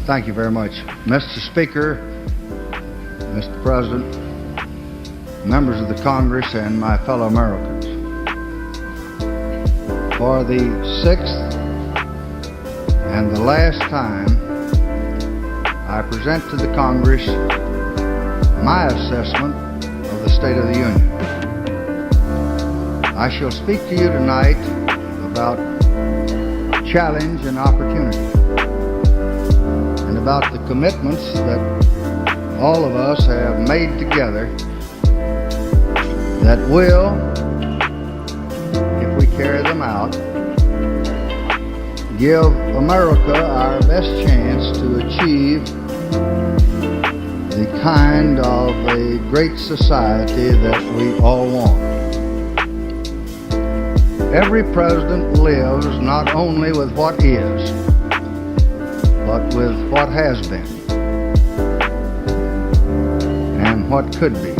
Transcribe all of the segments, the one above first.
Thank you very much. Mr. Speaker, Mr. President, members of the Congress, and my fellow Americans. For the sixth and the last time, I present to the Congress my assessment of the State of the Union. I shall speak to you tonight about challenge and opportunity, and about the commitments that all of us have made together that will, if we carry them out, give America our best chance to achieve the kind of a great society that we all want. Every president lives not only with what is, but with what has been and what could be.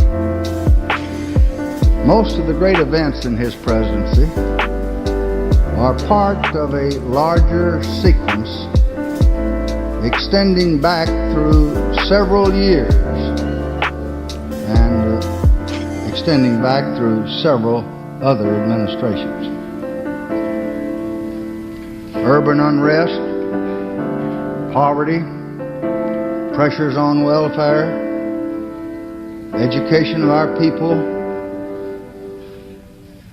Most of the great events in his presidency are part of a larger sequence extending back through several years and extending back through several other administrations. Urban unrest, poverty, pressures on welfare, education of our people,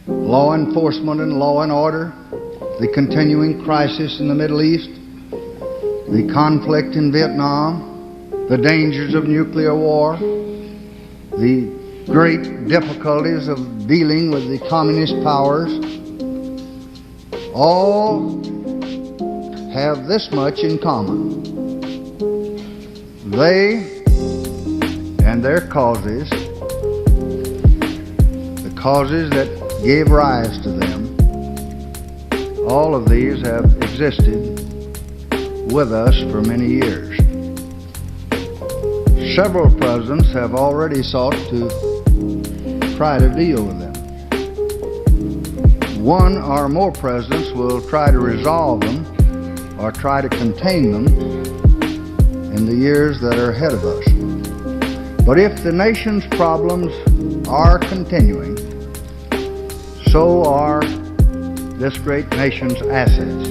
law enforcement and law and order, the continuing crisis in the Middle East, the conflict in Vietnam, the dangers of nuclear war, the great difficulties of dealing with the communist powers, all have this much in common. They and their causes, the causes that gave rise to them, all of these have existed with us for many years. Several presidents have already sought to try to deal with them. One or more presidents will try to resolve them or try to contain them in the years that are ahead of us. But if the nation's problems are continuing, so are this great nation's assets.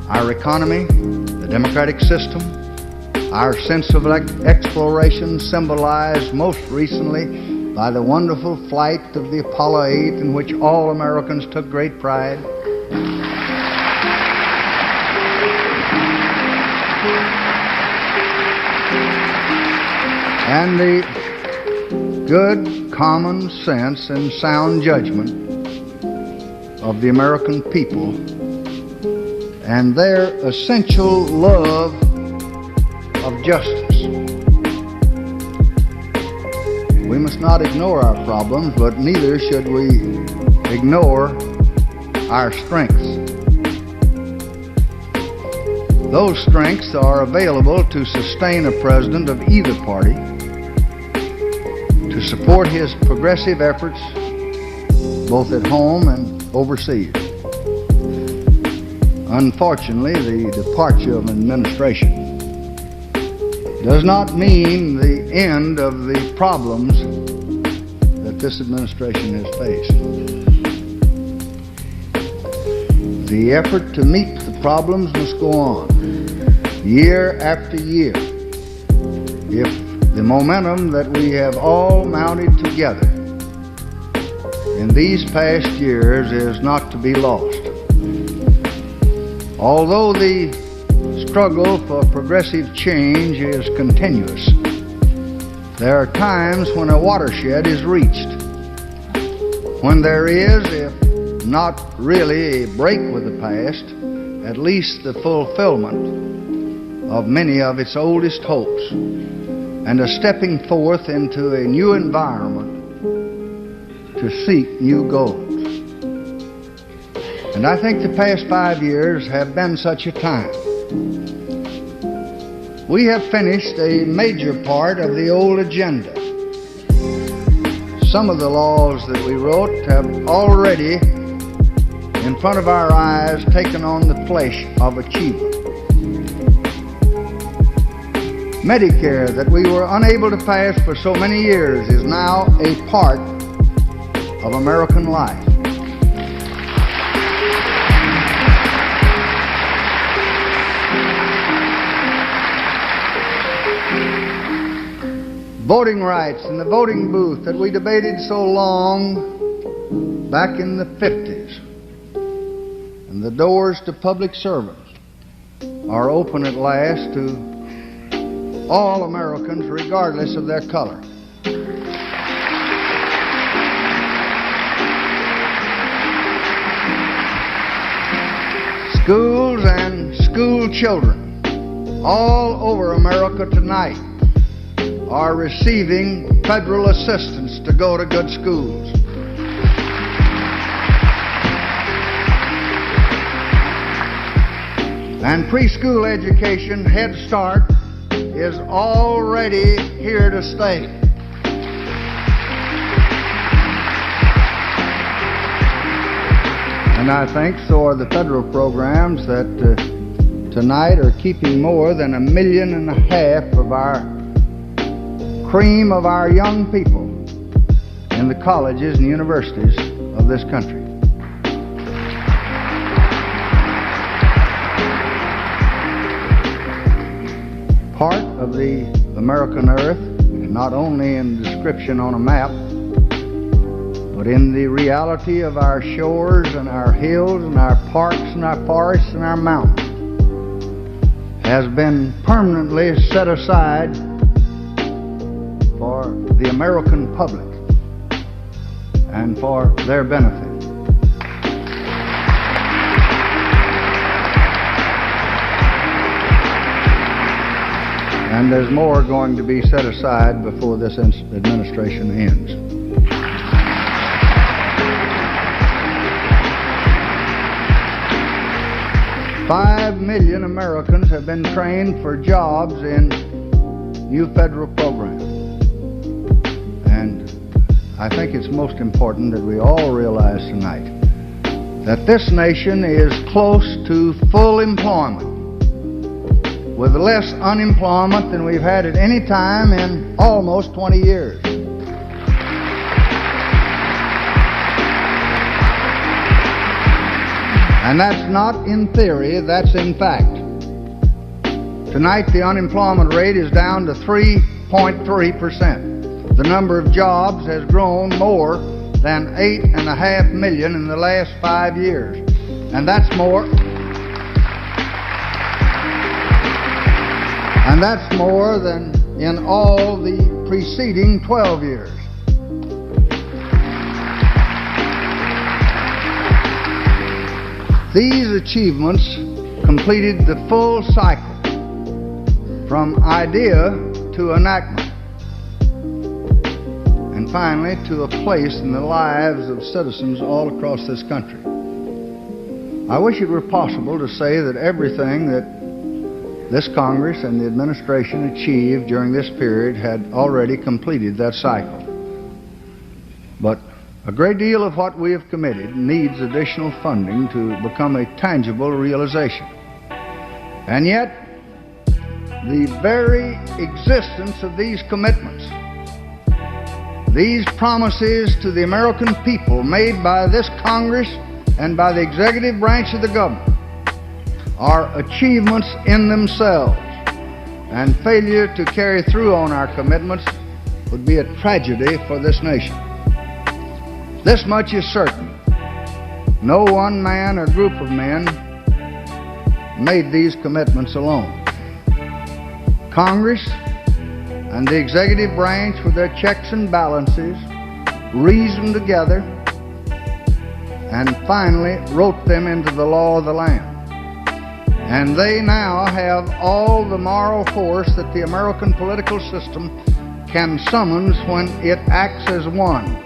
Our economy, the democratic system, our sense of exploration symbolized most recently by the wonderful flight of the Apollo 8 in which all Americans took great pride. And the good common sense and sound judgment of the American people and their essential love of justice. We must not ignore our problems, but neither should we ignore our strengths. Those strengths are available to sustain a president of either party, to support his progressive efforts both at home and overseas. Unfortunately, the departure of an administration does not mean the end of the problems that this administration has faced. The effort to meet the problems must go on, year after year, if the momentum that we have all mounted together in these past years is not to be lost. Although the struggle for progressive change is continuous, there are times when a watershed is reached, when there is, if not really a break with the past, at least the fulfillment of many of its oldest hopes, and a stepping forth into a new environment to seek new goals. And I think the past 5 years have been such a time. We have finished a major part of the old agenda. Some of the laws that we wrote have already, in in front of our eyes taken on the flesh of achievement. Medicare, that we were unable to pass for so many years, is now a part of American life. Voting rights and the voting booth that we debated so long back in the 50s, and the doors to public service are open at last to all Americans regardless of their color. Schools and school children all over America tonight are receiving federal assistance to go to good schools. And preschool education, Head Start, is already here to stay. And I think so are the federal programs that tonight are keeping more than 1.5 million of our cream of our young people in the colleges and universities of this country. Part of the American earth, not only in description on a map, but in the reality of our shores and our hills and our parks and our forests and our mountains, has been permanently set aside for the American public and for their benefit. And there's more going to be set aside before this administration ends. $5 million Americans have been trained for jobs in new federal programs. And I think it's most important that we all realize tonight that this nation is close to full employment, with less unemployment than we've had at any time in almost 20 years. And that's not in theory, that's in fact. Tonight the unemployment rate is down to 3.3%. The number of jobs has grown more than 8.5 million in the last 5 years. And that's more. And that's more than in all the preceding 12 years. These achievements completed the full cycle from idea to enactment, and finally to a place in the lives of citizens all across this country. I wish it were possible to say that everything that this Congress and the administration achieved during this period had already completed that cycle. But a great deal of what we have committed needs additional funding to become a tangible realization. And yet, the very existence of these commitments, these promises to the American people made by this Congress and by the executive branch of the government, are achievements in themselves, and failure to carry through on our commitments would be a tragedy for this nation. This much is certain: no one man or group of men made these commitments alone. Congress and the executive branch, with their checks and balances, reasoned together and finally wrote them into the law of the land. And they now have all the moral force that the American political system can summons when it acts as one.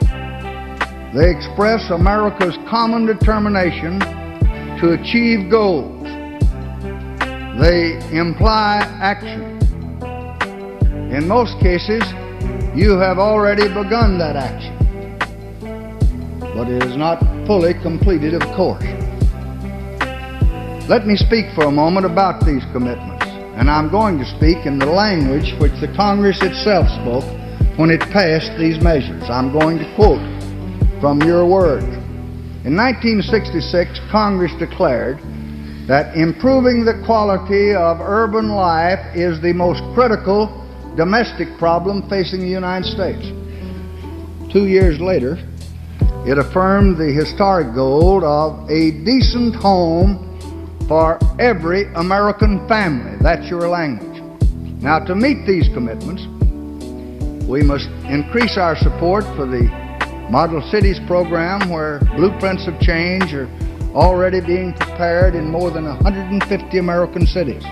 They express America's common determination to achieve goals. They imply action. In most cases, you have already begun that action, but it is not fully completed, of course. Let me speak for a moment about these commitments, and I'm going to speak in the language which the Congress itself spoke when it passed these measures. I'm going to quote from your words. In 1966, Congress declared that improving the quality of urban life is the most critical domestic problem facing the United States. 2 years later, it affirmed the historic goal of a decent home for every American family. That's your language. Now, to meet these commitments, we must increase our support for the Model Cities program, where blueprints of change are already being prepared in more than 150 American cities.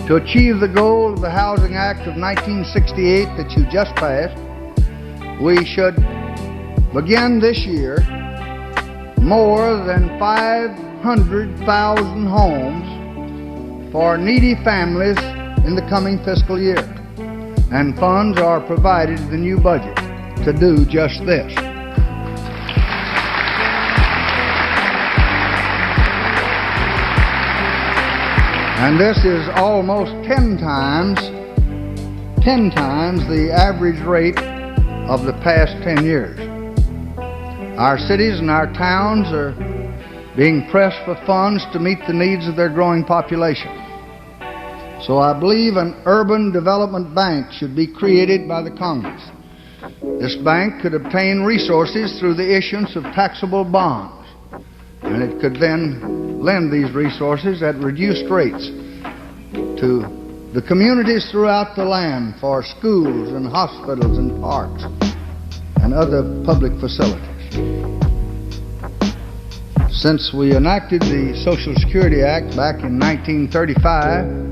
To achieve the goal of the Housing Act of 1968 that you just passed, we should begin this year more than 500,000 homes for needy families in the coming fiscal year. And funds are provided in the new budget to do just this. And this is almost 10 times the average rate of the past 10 years. Our cities and our towns are being pressed for funds to meet the needs of their growing population. So I believe an urban development bank should be created by the Congress. This bank could obtain resources through the issuance of taxable bonds, and it could then lend these resources at reduced rates to the communities throughout the land for schools and hospitals and parks and other public facilities. Since we enacted the Social Security Act back in 1935,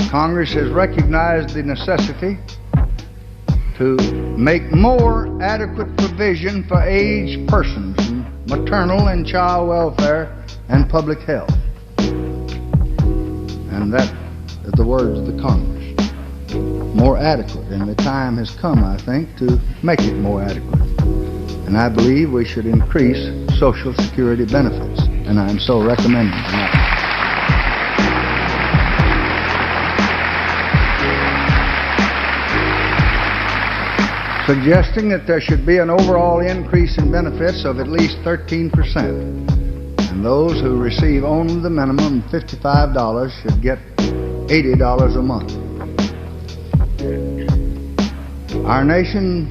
Congress has recognized the necessity to make more adequate provision for aged persons in maternal and child welfare and public health. And that is the words of the Congress. More adequate, and the time has come, I think, to make it more adequate. And I believe we should increase Social Security benefits, and I'm so recommending that. Suggesting that there should be an overall increase in benefits of at least 13%. And those who receive only the minimum $55 should get $80 a month. Our nation,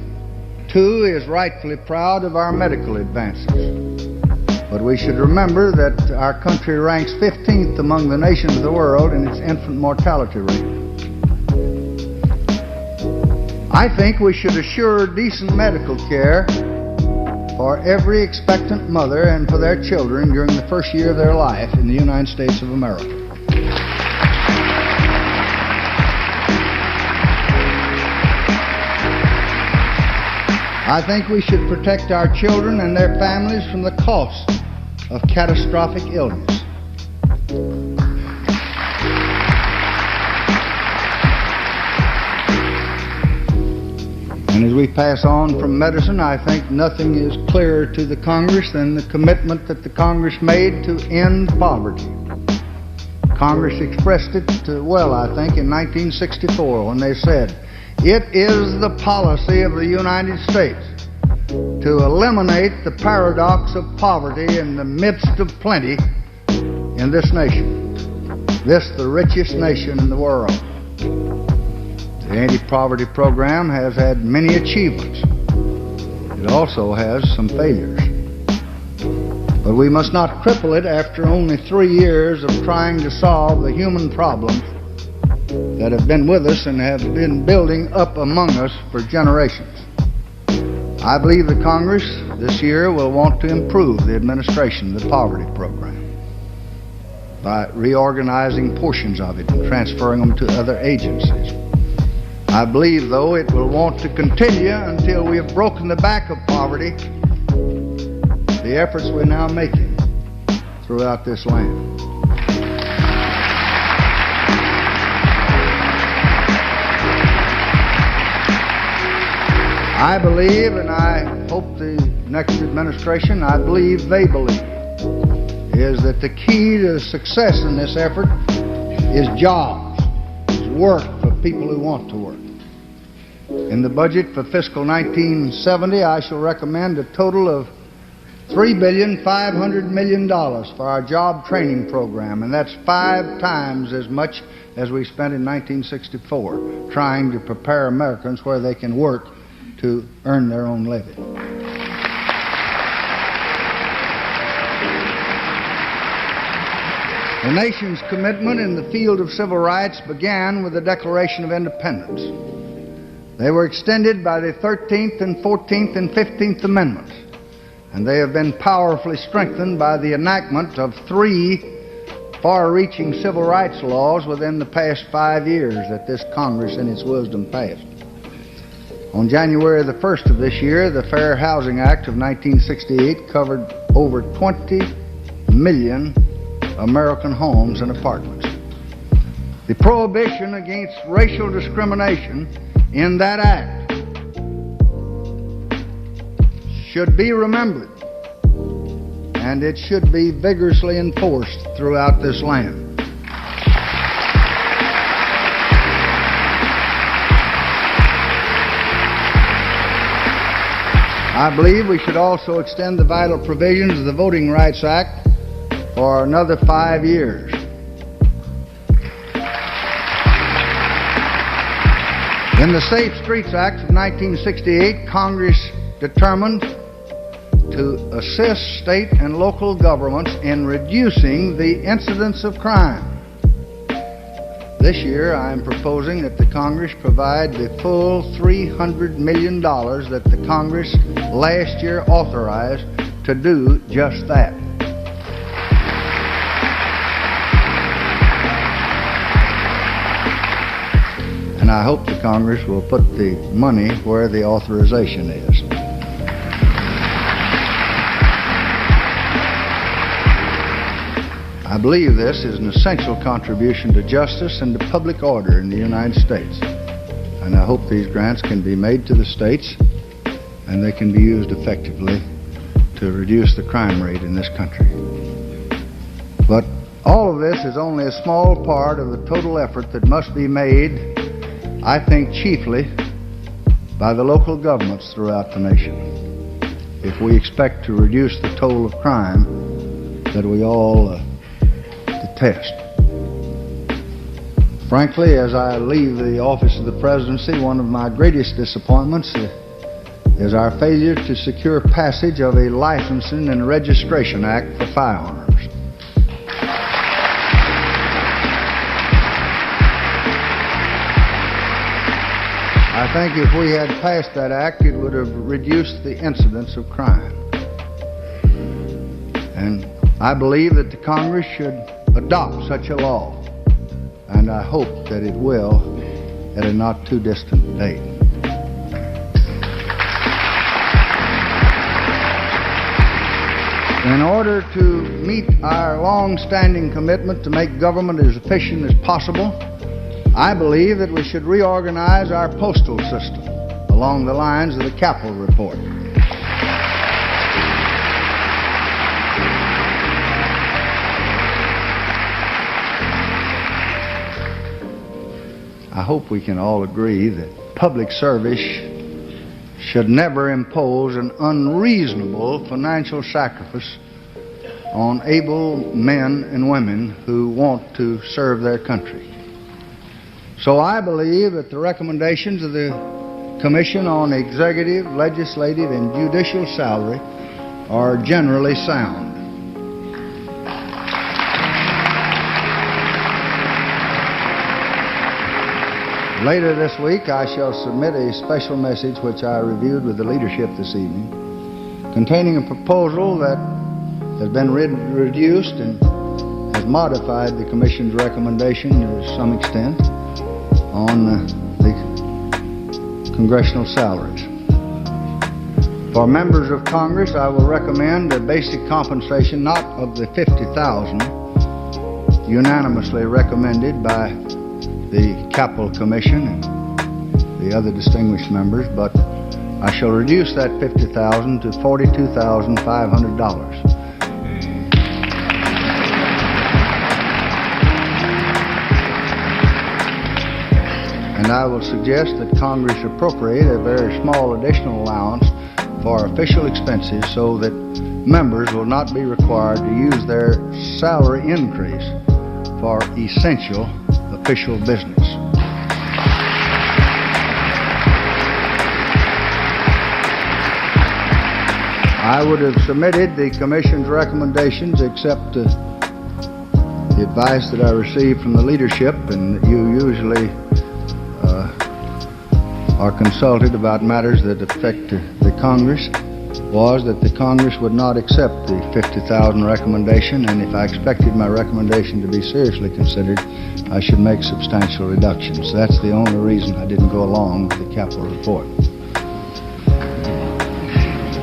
too, is rightfully proud of our medical advances. But we should remember that our country ranks 15th among the nations of the world in its infant mortality rate. I think we should assure decent medical care for every expectant mother and for their children during the first year of their life in the United States of America. I think we should protect our children and their families from the cost of catastrophic illness. And as we pass on from medicine, I think nothing is clearer to the Congress than the commitment that the Congress made to end poverty. Congress expressed it well, I think, in 1964 when they said, "It is the policy of the United States to eliminate the paradox of poverty in the midst of plenty in this nation, this the richest nation in the world." The anti-poverty program has had many achievements. It also has some failures. But we must not cripple it after only 3 years of trying to solve the human problems that have been with us and have been building up among us for generations. I believe the Congress this year will want to improve the administration of the poverty program by reorganizing portions of it and transferring them to other agencies. I believe, though, it will want to continue until we have broken the back of poverty, the efforts we're now making throughout this land. I believe, and I hope the next administration, I believe they believe, is that the key to success in this effort is jobs, is work for people who want to work. In the budget for fiscal 1970, I shall recommend a total of $3.5 billion for our job training program, and that's 5 times as much as we spent in 1964 trying to prepare Americans where they can work to earn their own living. The nation's commitment in the field of civil rights began with the Declaration of Independence. They were extended by the 13th and 14th and 15th Amendments, and they have been powerfully strengthened by the enactment of 3 far-reaching civil rights laws within the past 5 years that this Congress in its wisdom passed. On January the 1st of this year, the Fair Housing Act of 1968 covered over 20 million American homes and apartments. The prohibition against racial discrimination in that act should be remembered, and it should be vigorously enforced throughout this land. I believe we should also extend the vital provisions of the Voting Rights Act for another 5 years. In the Safe Streets Act of 1968, Congress determined to assist state and local governments in reducing the incidence of crime. This year, I am proposing that the Congress provide the full $300 million that the Congress last year authorized to do just that. And I hope the Congress will put the money where the authorization is. I believe this is an essential contribution to justice and to public order in the United States. And I hope these grants can be made to the states and they can be used effectively to reduce the crime rate in this country. But all of this is only a small part of the total effort that must be made, I think, chiefly by the local governments throughout the nation, if we expect to reduce the toll of crime that we all detest. Frankly, as I leave the office of the presidency, one of my greatest disappointments is our failure to secure passage of a Licensing and Registration Act for firearms. I think if we had passed that act, it would have reduced the incidence of crime. And I believe that the Congress should adopt such a law, and I hope that it will at a not too distant date. In order to meet our long-standing commitment to make government as efficient as possible, I believe that we should reorganize our postal system along the lines of the Capitol Report. I hope we can all agree that public service should never impose an unreasonable financial sacrifice on able men and women who want to serve their country. So I believe that the recommendations of the Commission on Executive, Legislative, and Judicial Salary are generally sound. Later this week, I shall submit a special message which I reviewed with the leadership this evening, containing a proposal that has been reduced and has modified the Commission's recommendation to some extent on the congressional salaries. For members of Congress, I will recommend a basic compensation not of the $50,000 unanimously recommended by the Capitol Commission and the other distinguished members, but I shall reduce that $50,000 to $42,500. I will suggest that Congress appropriate a very small additional allowance for official expenses so that members will not be required to use their salary increase for essential official business. I would have submitted the Commission's recommendations except the advice that I received from the leadership, and that you usually are consulted about matters that affect the Congress, was that the Congress would not accept the $50,000 recommendation, and if I expected my recommendation to be seriously considered, I should make substantial reductions. That's the only reason I didn't go along with the capital report.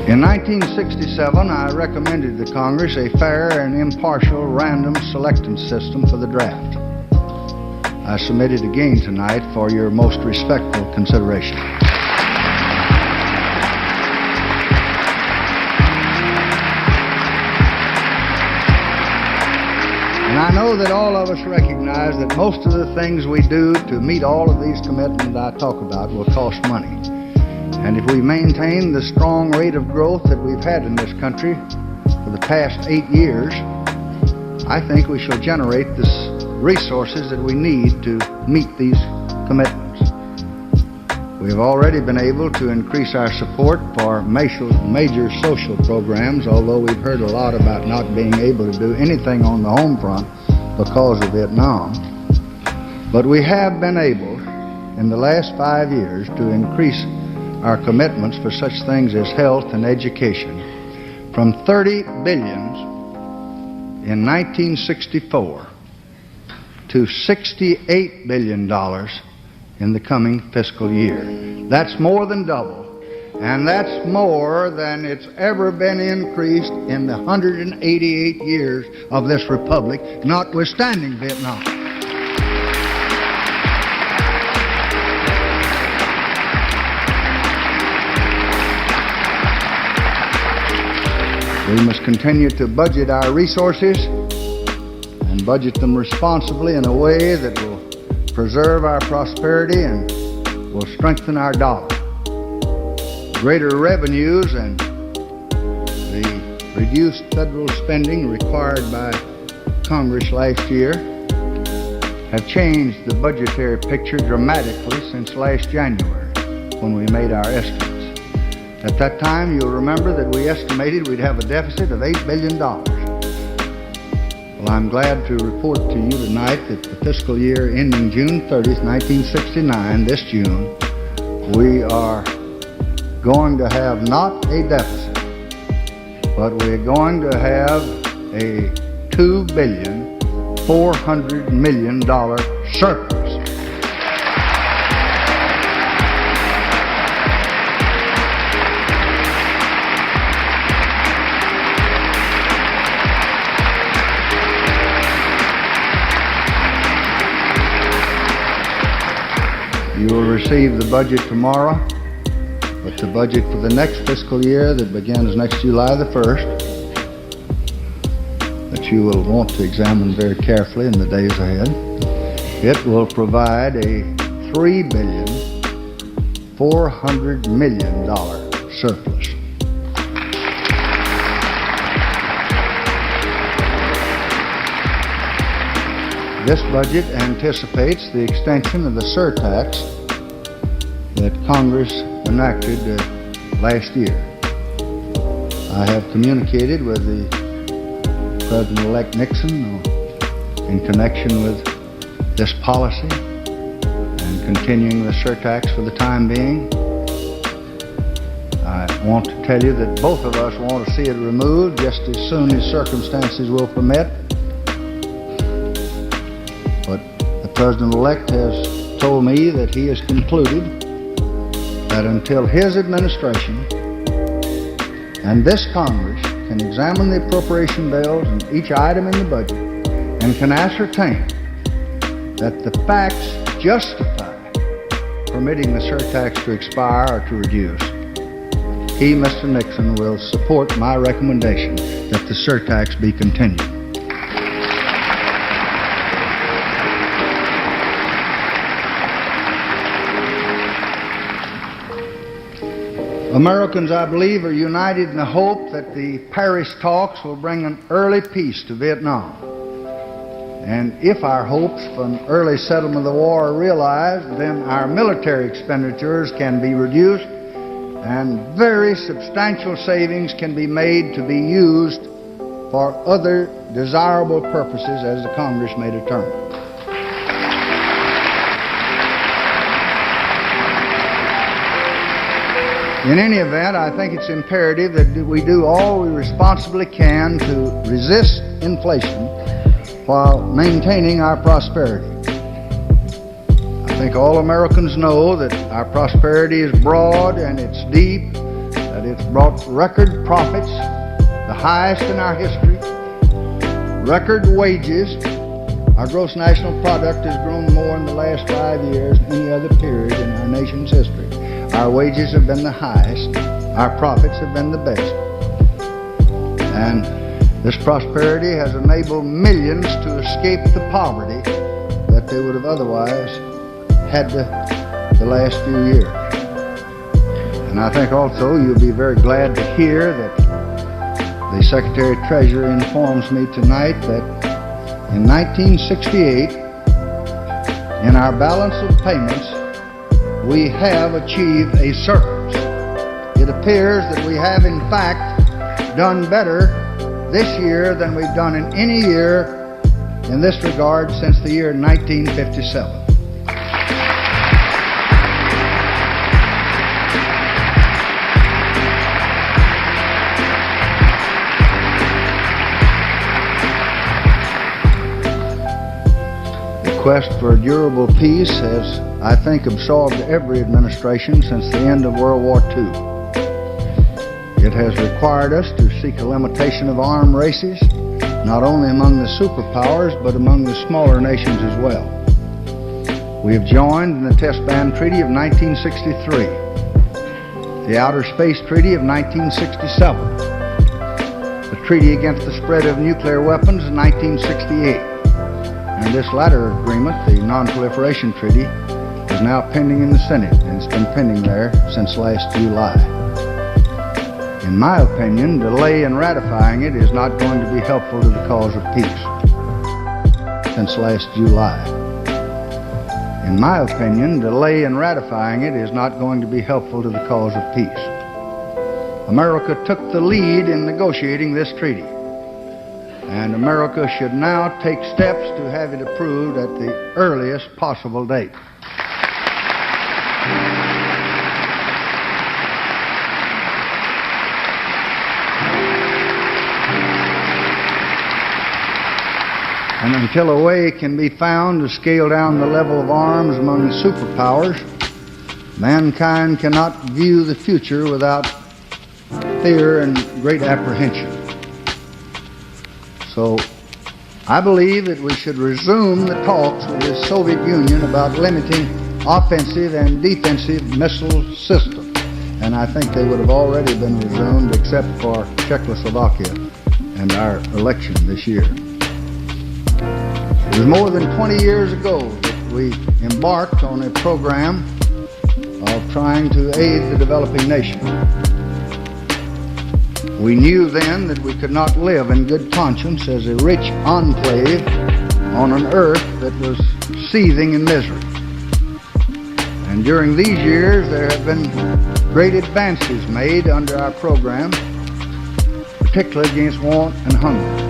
In 1967, I recommended to Congress a fair and impartial random selection system for the draft. I submit it again tonight for your most respectful consideration. And I know that all of us recognize that most of the things we do to meet all of these commitments I talk about will cost money. And if we maintain the strong rate of growth that we've had in this country for the past 8 years, I think we shall generate the resources that we need to meet these commitments. We've already been able to increase our support for major social programs, although we've heard a lot about not being able to do anything on the home front because of Vietnam. But we have been able, in the last 5 years, to increase our commitments for such things as health and education from $30 billion in 1964 to $68 billion in the coming fiscal year. That's more than double, and that's more than it's ever been increased in the 188 years of this republic, notwithstanding Vietnam. We must continue to budget our resources and budget them responsibly in a way that will preserve our prosperity and will strengthen our dollar. Greater revenues and the reduced federal spending required by Congress last year have changed the budgetary picture dramatically since last January when we made our estimates. At that time, you'll remember that we estimated we'd have a deficit of $8 billion. Well, I'm glad to report to you tonight that the fiscal year ending June 30th, 1969, this June, we are going to have not a deficit, but we're going to have a $2.4 billion surplus. You will receive the budget tomorrow, but the budget for the next fiscal year that begins next July the 1st, that you will want to examine very carefully in the days ahead, it will provide a $3.4 billion surplus. This budget anticipates the extension of the surtax that Congress enacted last year. I have communicated with the President-elect Nixon in connection with this policy and continuing the surtax for the time being. I want to tell you that both of us want to see it removed just as soon as circumstances will permit. But the President-elect has told me that he has concluded that until his administration and this Congress can examine the appropriation bills and each item in the budget and can ascertain that the facts justify permitting the surtax to expire or to reduce, he, Mr. Nixon, will support my recommendation that the surtax be continued. Americans, I believe, are united in the hope that the Paris talks will bring an early peace to Vietnam. And if our hopes for an early settlement of the war are realized, then our military expenditures can be reduced and very substantial savings can be made to be used for other desirable purposes as the Congress may determine. In any event, I think it's imperative that we do all we responsibly can to resist inflation while maintaining our prosperity. I think all Americans know that our prosperity is broad and it's deep, that it's brought record profits, the highest in our history, record wages. Our gross national product has grown more in the last 5 years than any other period in our nation's history. Our wages have been the highest, our profits have been the best. And this prosperity has enabled millions to escape the poverty that they would have otherwise had the last few years. And I think also you'll be very glad to hear that the Secretary of Treasury informs me tonight that in 1968, in our balance of payments, we have achieved a surplus. It appears that we have in fact done better this year than we've done in any year in this regard since the year 1957. The quest for durable peace has, I think, absorbed every administration since the end of World War II. It has required us to seek a limitation of arms races, not only among the superpowers, but among the smaller nations as well. We have joined in the Test Ban Treaty of 1963, the Outer Space Treaty of 1967, the Treaty Against the Spread of Nuclear Weapons in 1968, and this latter agreement, the Non-Proliferation Treaty, is now pending in the Senate, and it's been pending there since last July. In my opinion, delay in ratifying it is not going to be helpful to the cause of peace. Since last July. In my opinion, delay in ratifying it is not going to be helpful to the cause of peace. America took the lead in negotiating this treaty, and America should now take steps to have it approved at the earliest possible date. And until a way can be found to scale down the level of arms among the superpowers, mankind cannot view the future without fear and great apprehension. So I believe that we should resume the talks with the Soviet Union about limiting offensive and defensive missile systems. And I think they would have already been resumed except for Czechoslovakia and our election this year. It was more than 20 years ago that we embarked on a program of trying to aid the developing nations. We knew then that we could not live in good conscience as a rich enclave on an earth that was seething in misery. And during these years there have been great advances made under our program, particularly against want and hunger.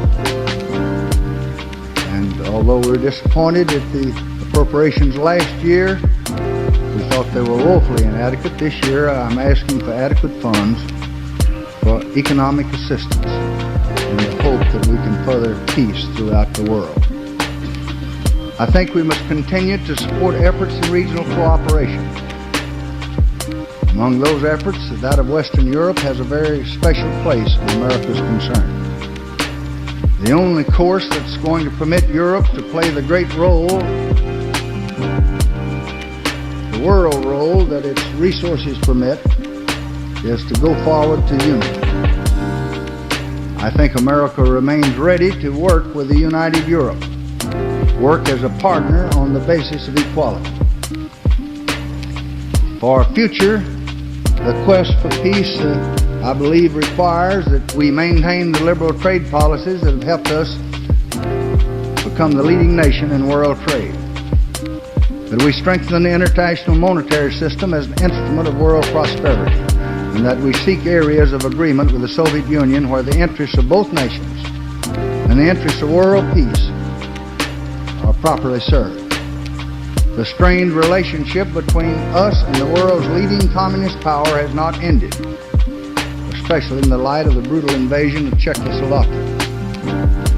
And although we were disappointed at the appropriations last year, we thought they were woefully inadequate. This year I'm asking for adequate funds for economic assistance in the hope that we can further peace throughout the world. I think we must continue to support efforts in regional cooperation. Among those efforts, that of Western Europe has a very special place in America's concern. The only course that's going to permit Europe to play the great role, the world role that its resources permit, is to go forward to unity. I think America remains ready to work with the united Europe, work as a partner on the basis of equality. For future The quest for peace, I believe, requires that we maintain the liberal trade policies that have helped us become the leading nation in world trade. That we strengthen the international monetary system as an instrument of world prosperity, and that we seek areas of agreement with the Soviet Union where the interests of both nations and the interests of world peace are properly served. The strained relationship between us and the world's leading communist power has not ended, especially in the light of the brutal invasion of Czechoslovakia.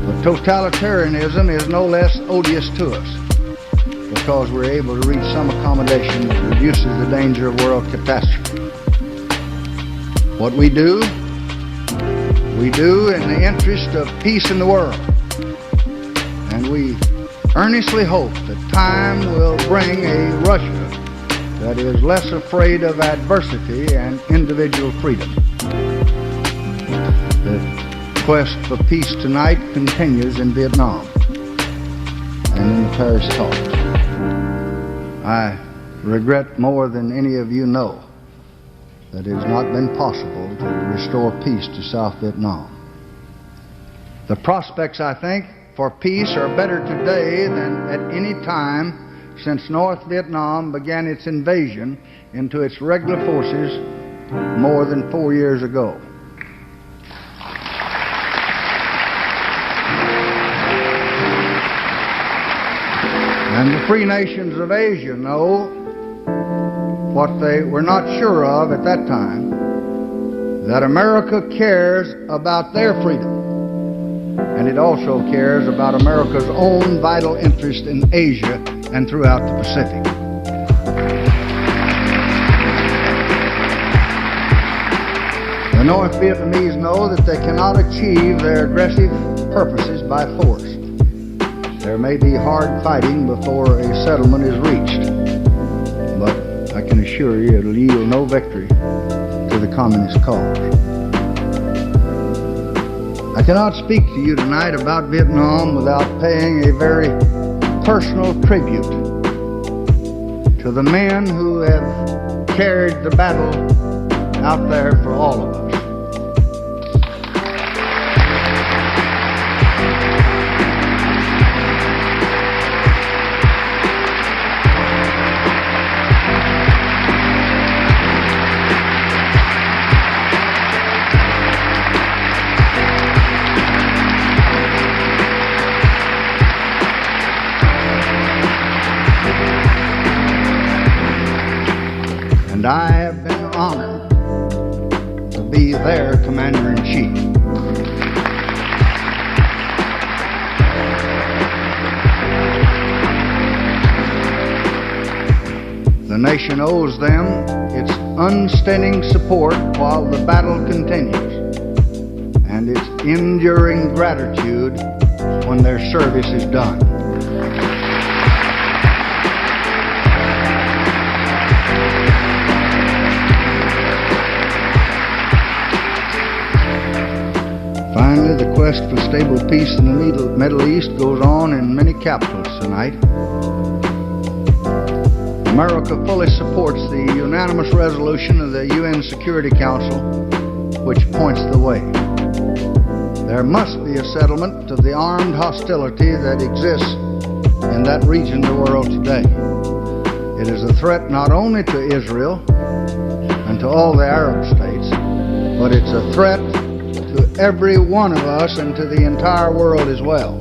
But totalitarianism is no less odious to us because we're able to reach some accommodation that reduces the danger of world catastrophe. What we do in the interest of peace in the world, and we earnestly hope that time will bring a Russia that is less afraid of adversity and individual freedom. The quest for peace tonight continues in Vietnam and in the Paris talks. I regret more than any of you know that it has not been possible to restore peace to South Vietnam. The prospects, I think, for peace are better today than at any time since North Vietnam began its invasion into its regular forces more than 4 years ago. And the free nations of Asia know what they were not sure of at that time, that America cares about their freedom. And it also cares about America's own vital interest in Asia and throughout the Pacific. The North Vietnamese know that they cannot achieve their aggressive purposes by force. There may be hard fighting before a settlement is reached, but I can assure you it'll yield no victory to the communist cause. I cannot speak to you tonight about Vietnam without paying a very personal tribute to the men who have carried the battle out there for all of us. And I have been honored to be their Commander-in-Chief. The nation owes them its unstinting support while the battle continues, and its enduring gratitude when their service is done. Finally, the quest for stable peace in the Middle East goes on in many capitals tonight. America fully supports the unanimous resolution of the UN Security Council, which points the way. There must be a settlement of the armed hostility that exists in that region of the world today. It is a threat not only to Israel and to all the Arab states, but it's a threat to every one of us and to the entire world as well.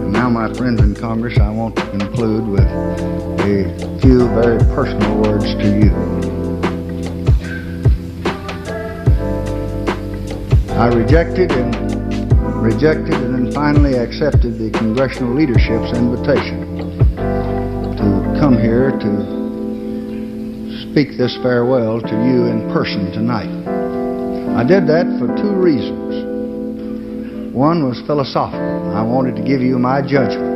And now, my friends in Congress, I want to conclude with a few very personal words to you. I rejected and then finally accepted the congressional leadership's invitation to come here to speak this farewell to you in person tonight. I did that for two reasons. One was philosophical. I wanted to give you my judgment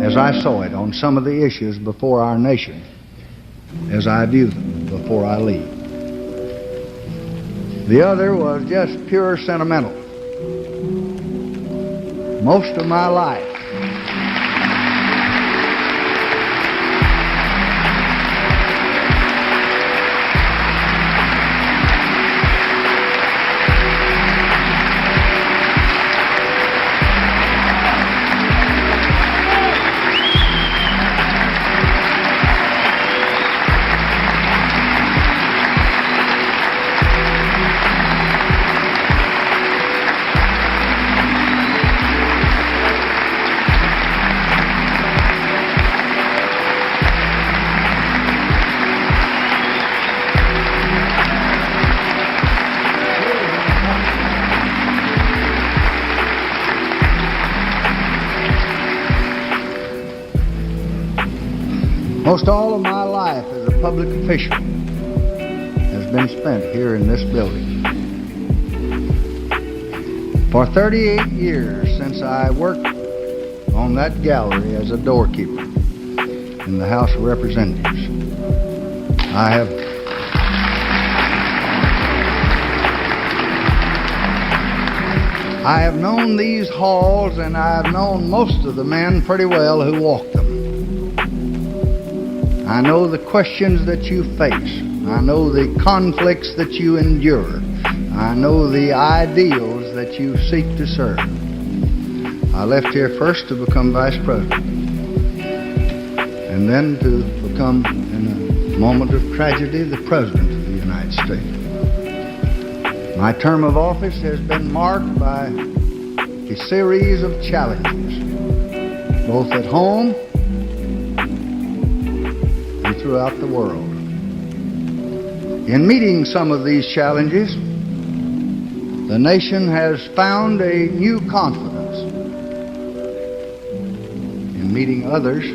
as I saw it on some of the issues before our nation, as I view them before I leave. The other was just pure sentimental. Most of my life, Most all of my life as a public official has been spent here in this building. For 38 years since I worked on that gallery as a doorkeeper in the House of Representatives, I have known these halls, and I have known most of the men pretty well who walk them. I know the questions that you face. I know the conflicts that you endure. I know the ideals that you seek to serve. I left here first to become Vice President, and then to become, in a moment of tragedy, the President of the United States. My term of office has been marked by a series of challenges, both at home and throughout the world. In meeting some of these challenges, the nation has found a new confidence. In meeting others,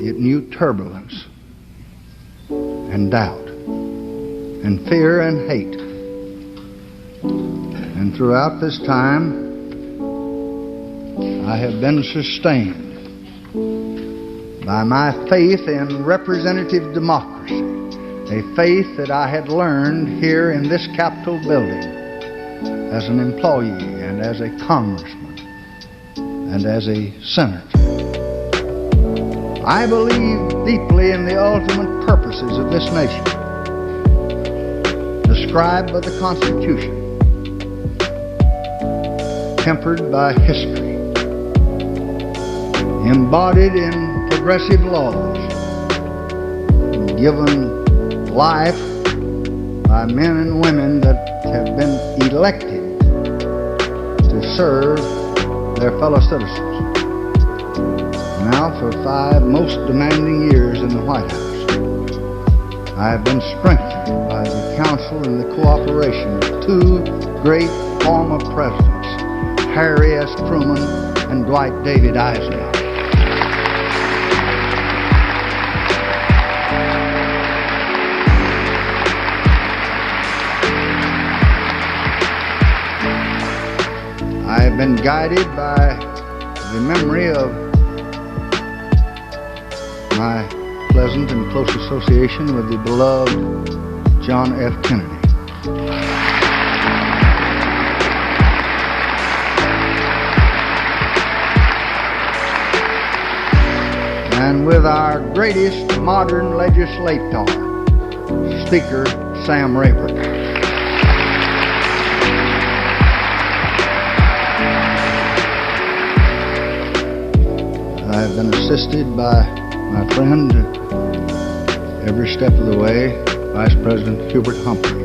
it knew turbulence and doubt and fear and hate. And throughout this time, I have been sustained by my faith in representative democracy, a faith that I had learned here in this Capitol building as an employee and as a congressman and as a senator. I believe deeply in the ultimate purposes of this nation, described by the Constitution, tempered by history, embodied in progressive laws, given life by men and women that have been elected to serve their fellow citizens. Now, for 5 most demanding years in the White House, I have been strengthened by the counsel and the cooperation of 2 great former presidents, Harry S. Truman and Dwight David Eisenhower. I have been guided by the memory of my pleasant and close association with the beloved John F. Kennedy. And with our greatest modern legislator, Speaker Sam Rayburn. I have been assisted by my friend every step of the way, Vice President Hubert Humphrey.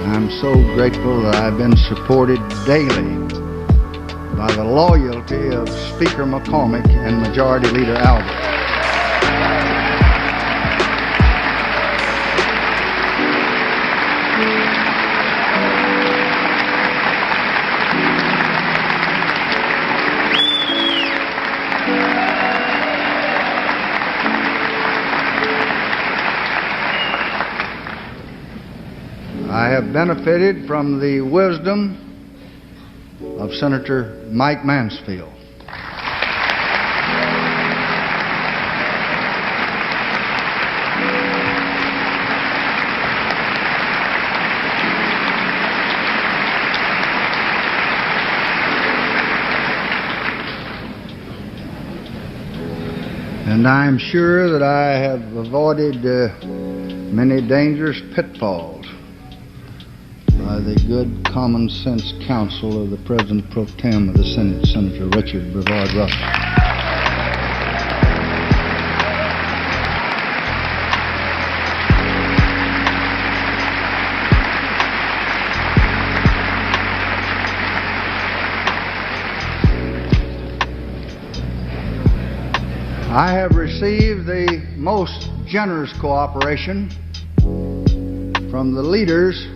I'm so grateful that I've been supported daily by the loyalty of Speaker McCormick and Majority Leader Albert. I have benefited from the wisdom of Senator Mike Mansfield. And I am sure that I have avoided many dangerous pitfalls by the good common sense counsel of the President Pro Tem of the Senate, Senator Richard Brevard Russell. I have received the most generous cooperation from the leaders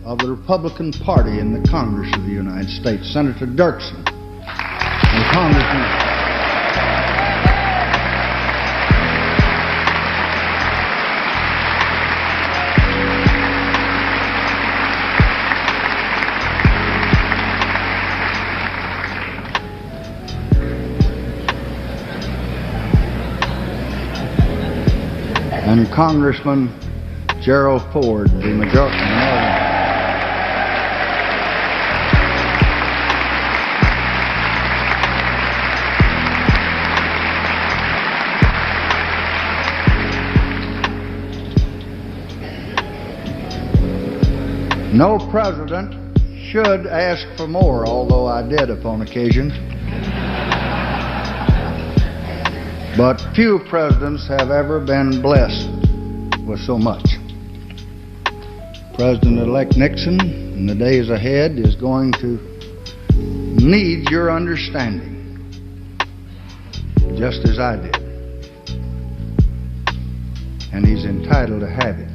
of the Republican Party in the Congress of the United States, Senator Dirksen and Congressman. And Congressman Gerald Ford, the majority. No president should ask for more, although I did upon occasion. But few presidents have ever been blessed with so much. President-elect Nixon, in the days ahead, is going to need your understanding, just as I did. And he's entitled to have it.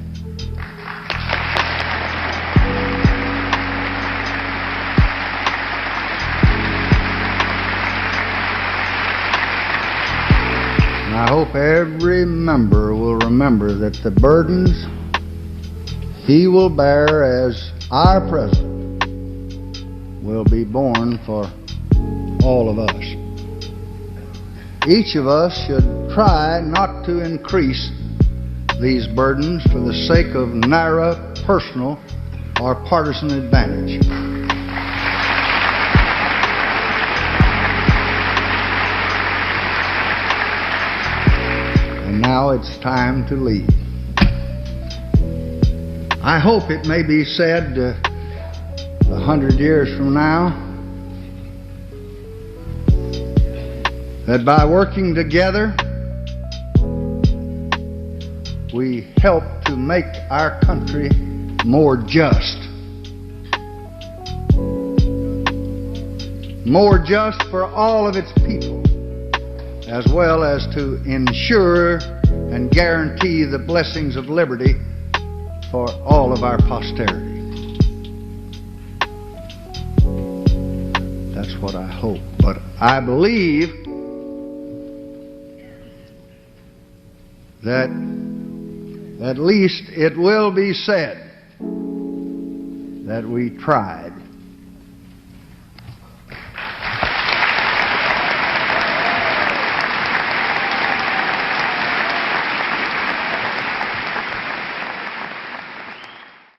I hope every member will remember that the burdens he will bear as our president will be borne for all of us. Each of us should try not to increase these burdens for the sake of narrow personal or partisan advantage. And now it's time to leave. I hope it may be said 100 years from now that by working together we help to make our country more just. More just for all of its people, as well as to ensure and guarantee the blessings of liberty for all of our posterity. That's what I hope. But I believe that at least it will be said that we tried.